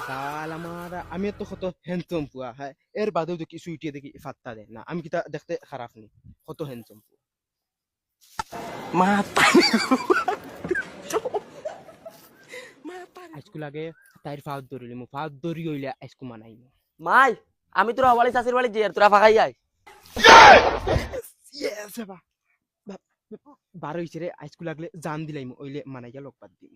সাল আমার আমি তো কত হ্যান্ডসাম পুয়া হ্যাঁ এর বাদেও দেখি সুইটিয়ে দেখি ফাত্তা দেয় না আমি কিতা দেখতে খারাপ নেই কত হ্যান্ডসাম পুয়া মাথা আজকু লাগে তাইর ফাউদ ধরিলি মু ফাউদ ধরি হইলে আজকু মানাই মাই আমি তোরা হওয়ালি চাষির বাড়ি যে তোরা ফাঁকাই যাই বারো হইছে রে আজকু লাগলে জান দিলাইম ওইলে মানাইয়া লোক পাত দিম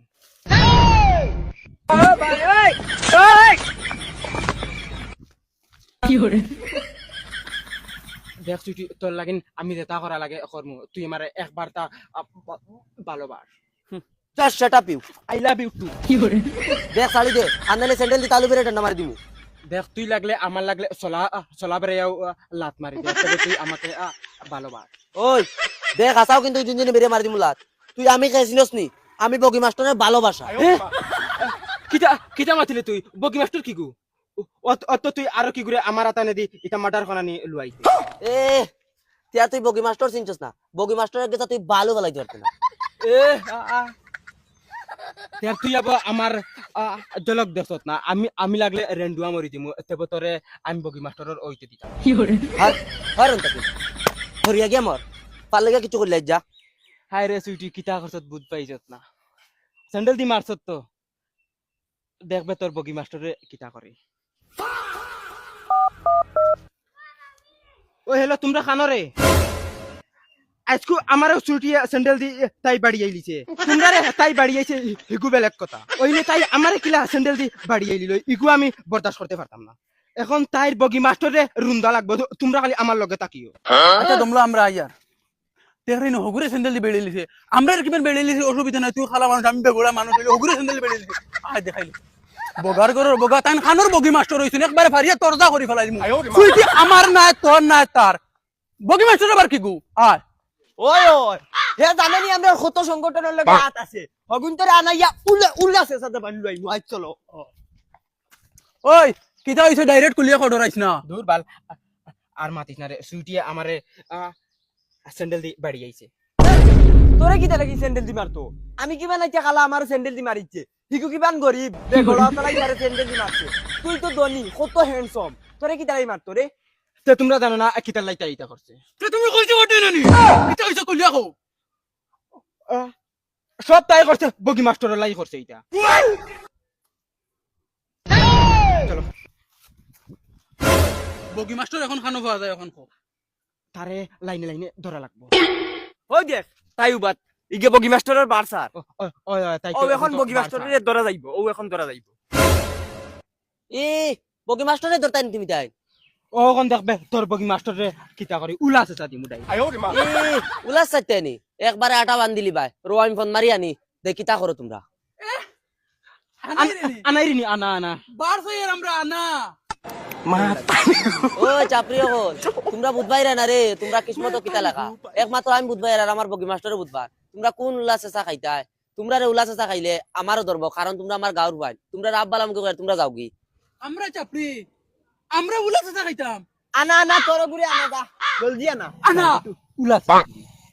দেখ তুই তোর লাগিন আমি যেটা করা লাগে করমু তুই আমারে একবার তা ভালোবাস just shut up you I love you too দেখ শালি দে আন্দালে স্যান্ডেল দি তালু বেরে ডান্ডা মারি দিমু দেখ তুই লাগলে আমার লাগলে চলা বেড়েও লাত মারি দে তবে তুই আমাকে ভালোবাস ওই দেখ আসাও কিন্তু জিনজিনে বেরে মারি দিমু লাত তুই আমি খাইছিনস নি আমি বগি মাস্টারের ভালোবাসা কিটা কিটা মাতিলে তুই বগি মাস্টার কি গু অত তুই আরো কি করে আমার আতানে দি এটা মার্ডার খানা নি লুয়াই এ তিয়া তুই বগি মাস্টার চিনছস না বগি মাস্টারের গেছা তুই ভালো ভালাই করতে না এ ইয়ার তুই আবার আমার জলক দেখছত না আমি লাগলে রেন্ডুয়া মরি দিমু তেবে তোরে আমি বগি মাস্টারের ওইতে দিতাম হার হারন তাকে হরিয়া গিয়া মর পারলে গিয়া কিছু করলে যা হাই রে সুইটি কিতা করছত বুঝ পাইছত না স্যান্ডেল দি মারছত তো দেখবে তোর বগি মাস্টারে কিতা করে ও হেলো তোমরা খানো রে আজকু আমারও ছুটিয়া স্যান্ডেল দি তাই বাড়ি আইলিছে তোমরা রে তাই বাড়ি আইছে হিগু বেলেগ কথা ওইনে তাই আমারে কিলা স্যান্ডেল দি বাড়ি আইলিল ইগু আমি বরদাস্ত করতে পারতাম না এখন তাইর বগি মাস্টারে রুন্দা লাগবে তোমরা খালি আমার লগে তাকিও আচ্ছা তোমরা আমরা আইয়ার তেহরিন হগুরে স্যান্ডেল দি বেড়ে লিছে আমরা কিবেন বেড়ে লিছে অসুবিধা নাই তুই খালা মানুষ আমি বেগোড়া মানুষ হইলে হগুরে স্যান্ডেল বেড়ে লিছে আয় দেখাইলি বগার গরর বগা তান খানোর বগি মাস্টার হইছেন একবারে ফারিয়া তরজা করি ফেলাই দিমু তুই কি আমার নাই তোর নাই তার বগি মাস্টার আবার কি গু আয় ওই ওই হে জানেনি আমরা কত সংগঠনের লগে হাত আছে হগুন তোরে আনাইয়া উল্লাসে সাথে বানলু আইমু আজ চলো ওই কিতা হইছে ডাইরেক্ট কুলিয়া কডর আইছ না দূর বাল আর মাতিস না রে সুইটিয়া আমারে স্যান্ডেল দি বাড়ি আইছে তোরে কি লাগি স্যান্ডেল দি মারতো আমি কি বানাইতে খালা আমার স্যান্ডেল দি মারিছে হিকু কি বান গরিব বেগলা তালাই মারে স্যান্ডেল দি মারছে তুই তো ধনী কত হ্যান্ডসাম তোরে কি তালাই মারতো রে তে তোমরা জানো না কিতার লাইতা ইতা করছে তে তুমি কইছো বটে নানি কিতা হইছে কুলিয়া কও সব তাই করছে বগি মাস্টারের লাই করছে এটা চলো বগি মাস্টার এখন খানো পাওয়া যায় এখন কো তারে লাইনে লাইনে ধরা লাগবো ওই দেখ তাই উবাত ইগে বগি মাস্টারের বারসার ওই তাই ও এখন বগি মাস্টারের ধরা যাইবো ও এখন ধরা যাইবো এ বগি মাস্টারের ধরতাই তুমি তাই ও কোন দেখবে তোর বগি মাস্টারে কিতা করে উলাছে সাদি মুডাই উলাস চাইতে নি একবারে আটা বান্ধিলি ভাই রোয়াম ফোন মারি আনি দেখি তা করো তোমরা আনাইরিনি আনা আনা বার ফের আমরা আনা ও চাপরিও হল তোমরা বুধবাই না রে তোমরা কিসমত কিতা লাগা একমাত্র আমি বুধবাই আর আমার বগি মাস্টারও বুধবার তোমরা কোন উল্লাসে চা খাইতাই তোমরা রে উল্লাসে চা খাইলে আমারও ধরবো কারণ তোমরা আমার গাঁর ভাই তোমরা রাব বালাম করে তোমরা যাও কি আমরা চাপরি আমরা উলাসে খাইতাম আনা আনা তোর গুড়ি আনা দা জলদি আনা আনা উলাস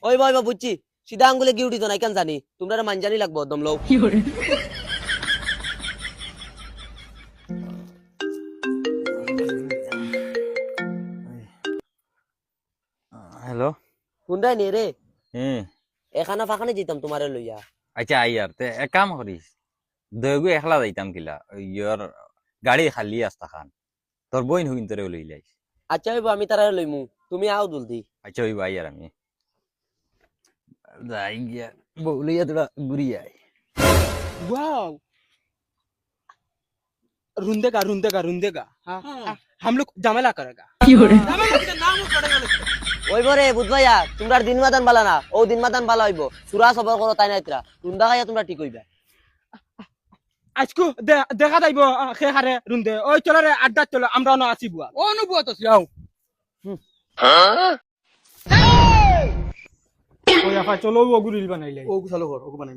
ওই ভাই বুঝছি সিধা আঙ্গুলে গিউটি তো নাই কেন জানি তোমরা মানজানি লাগবো দম লও হ্যালো কোনটাই নে রে হুম এখানা ফাখানে যেতাম তোমারে লইয়া আচ্ছা আইয়ার তে এক কাম করিস দয়গু একলা যাইতাম কিলা ইয়ার গাড়ি খালি আস্তা খান তোর বইন হুইন তোরে লই লাইস আচ্ছা হইব আমি তারা লইমু তুমি আও জলদি আচ্ছা ওই আইয়ার আমি যাই গিয়া বউলিয়া তোরা ঘুরি আই वाओ रुंदेगा हाँ हम लोग झमेला करेगा ওই বরে বুধবাইয়া তোমরা দিন মাদান বালা না ও দিন মাদান বালা হইব সুরা সবর করো তাই নাইতরা রুন্দা খাইয়া তোমরা ঠিক হইবা আজকু দেখা যাইব খে হারে রুন্দে ওই চলো রে আড্ডা চলো আমরা না আসি বুয়া অনুভূত আছে যাও ওই আফা চলো ও গুরিল বানাইলে ও চালু কর ওকে বানাই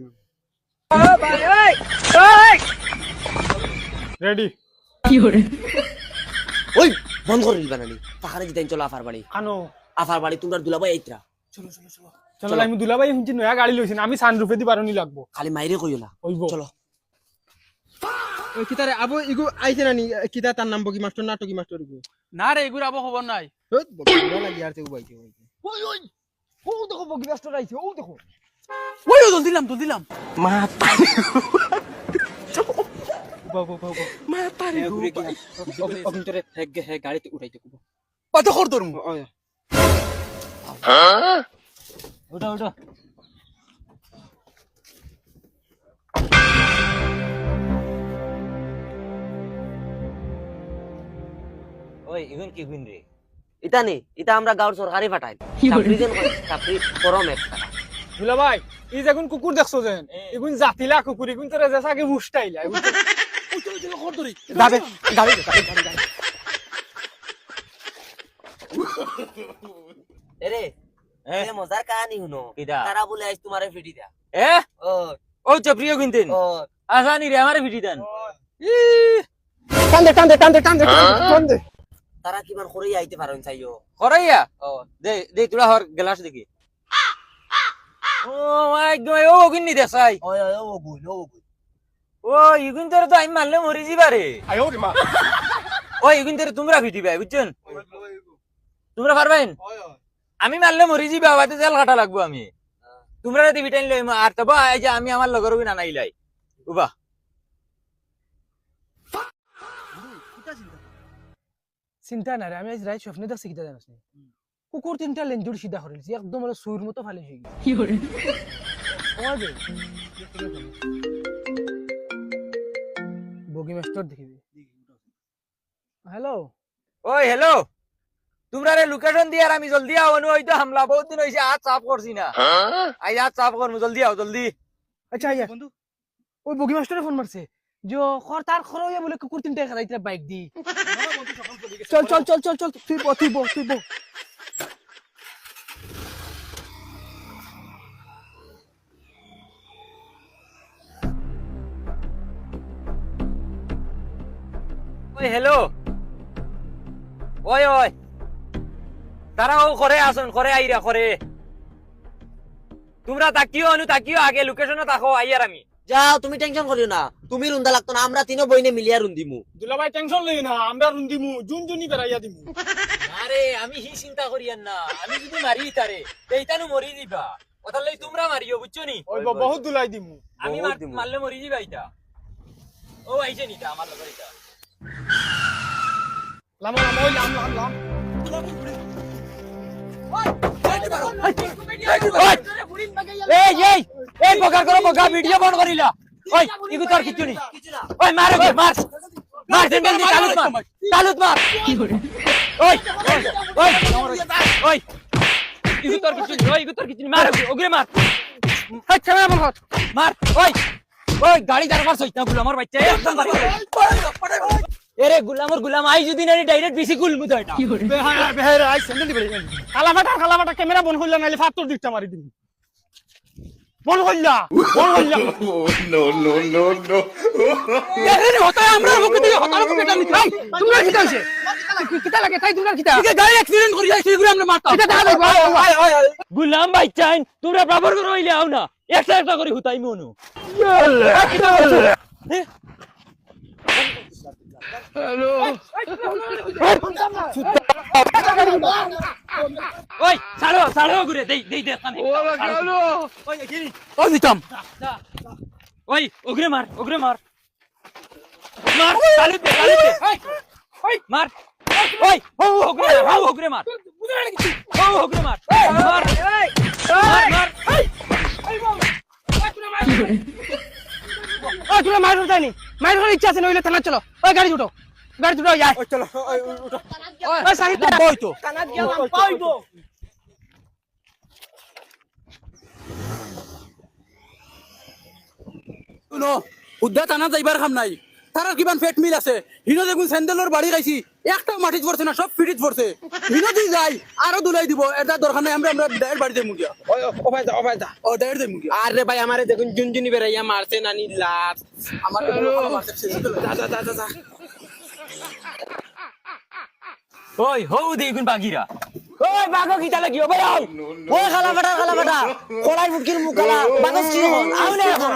রেডি ওই বন্ধ করে দিবা নানি পাহাড়ে দিতেন চলো আফার বাড়ি খানো আফার বাড়ি তোমরা দুলাবাই আইতরা চলো আমি দুলাভাই হুঁচি নয়া গাড়ি লইছি আমি সানরুফে দি বারনি লাগবো খালি মাইরে কইও না ওইব চলো ওই কিতারে আবো ইগু আইছে না নি কিতা তার নাম বগি মাস্টার নাটকি মাস্টার ইগু না রে এগুলো আবো খবর নাই ওই বগি লাগি আর তে উবাইছে ওই ওই ও দেখো বগি মাস্টার আইছে ও দেখো ওই দল দিলাম মাতারি অগুন্তরে হে গাড়িতে উঠাইতে কুব কত খর তোর উঠো উঠো ওই ইগুন কি গুন রে ইতা নি ইতা আমরা গাঁওর সরকারি ফাটাই চাকরি যেন চাকরি করম একটা দুলা ভাই ই যেগুন কুকুর দেখছো যেন এগুন জাতিলা কুকুর এগুন তোরে যেসাকে মুস্টাইলা এগুন যাবে গাড়ি এরে এ মজার কাহিনী শুনো কিডা? তারা বলে আইস তোমারে ফিটি দেয়া এ ও ও চপ্রিয় কিনতেন ও আসানি রে আমারে ভিটি দেন টান্দে তারা কিমান করে আইতে পারেন চাইও করাইয়া ও দে দে তুলা হর গ্লাস দেখি ও মাই গড ও কিন্নি দেসাই ওই ওই ও গুল ও ইগুন তোরে তো আমি মারলে মরি যাবারে আয়ো রে মা ও ইগুন তোরে তোমরা ভিটি ভাই বুঝছেন তোমরা পারবেন আমি মারলে মরি যাবা বাতে জেল কাটা লাগবো আমি তোমরা যদি ভিটাইন লই আর তবা এই যে আমি আমার লগর বিনা নাইলাই উবা চিন্তা না রে আমি আজ রাত স্বপ্নে দেখছি কিতা জানাস নি কুকুর তিনটা লেঞ্জুর সিধা করেছি একদম ওরা সুইর মতো ফালি হয়ে গেছে কি করে বগি মাস্টার দেখিবি হ্যালো ওই হ্যালো তোমরা রে লোকেশন দি আর আমি জলদি আও অনু হইতো হামলা বহুত দিন হইছে আজ চাপ করছি না আই আজ চাপ করমু জলদি আও জলদি আচ্ছা আইয়া ওই বগি মাস্টারে ফোন মারছে যে খর তার খর হইয়া বলে কুকুর তিনটা খেলাইতে বাইক দি চল চল চল চল চল তুই বো ওই হ্যালো ওই ওই তারাও করে আসুন করে আইরা করে তোমরা তাকিও অনু তাকিও আগে লোকেশনে তাকো আইয়ার আমি যাও তুমি টেনশন করিও না তুমি রুন্দা লাগতো না আমরা তিনও বইনে মিলিয়া রুন্দিমু দুলা ভাই টেনশন লই না আমরা রুন্দিমু জুনজুনি বেরাইয়া দিমু আরে আমি হি চিন্তা করিয়ান না আমি যদি মারি তারে এইতানু মরি দিবা ওটার লাগি তোমরা মারিও বুঝছো নি ওই বহুত দুলাই দিমু আমি মারলে মরি দিবা ইটা ও আইছে নিটা আমার লগর ইটা লাম ওই লাম এই এই এই বগার করো বগা ভিডিও বন্ধ করিলা ওই ইগু তোর কিছু নি ওই মার ওকে মার মার সেন্ডেল দি তালুত মার ওই ওই ওই ইগু তোর কিছু নি ওই ইগু তোর কিছু নি মার ওগরে মার হাত ছাড়া বল মার ওই ওই গাড়ি দাঁড় সইতা গুলামর বাচ্চা একদম এরে গুলাম আই যদি না ডাইরেক্ট বেশি গুলমু তো এটা বেহারা আই সেন্ডেল দি বেড়ে খালামাটা ক্যামেরা বন্ধ হইলা নাইলে ফাত্তর দিকটা মারি দিবি বন্ধ হইলা এরে হতা আমরা মুখ দিয়ে হতা মুখ দিয়ে নিতে তোমরা কিটা হইছে কিটা লাগে তাই তোমরা কিটা গাড়ি অ্যাক্সিডেন্ট করি যাইছে এগুলো আমরা মারতাম এটা দেখা লাগবে গুলাম বাচ্চাইন তোমরা বরাবর করে হইলে আও না একটা একটা করে হুতাই মনু ওই ছাড়ো ঘুরে দেই কানে ও দিতাম ওই ওগরে মার মার চালু দে ওই মার ওই ওগরে মার ওগরে মার তুই মার উঠাইনি মার করার ইচ্ছা আছে নইলে থানা চলো ওই গাড়ি উঠো যায় ওই চলো ওই উঠো ওই সাহিত্য বই তো কানাত গেলাম পাইবো শুনো উদ্যা টানা যাইবার খাম নাই তারার কিমান পেট মিল আছে হিনো দেখুন স্যান্ডেলের বাড়ি খাইছি একটা মাটিত পড়ছে না সব ফিটিত পড়ছে হিনো দি যাই আরো দুলাই দিব এটা দরকার নাই আমরা ডায়ের বাড়ি দেবো গিয়া ও ভাই যা ও ডায়ের দেবো গিয়া আরে ভাই আমারে দেখুন জুনজুনি বেরাইয়া মারছে নানি লাভ আমার যা ওই হৌ দেখুন বাগিরা ওই বাগো কিতা লাগিও ভাই আও ওই খালা ফাটা কলাই ফুটকির মুখ খালা বাগস কি হল আও না এখন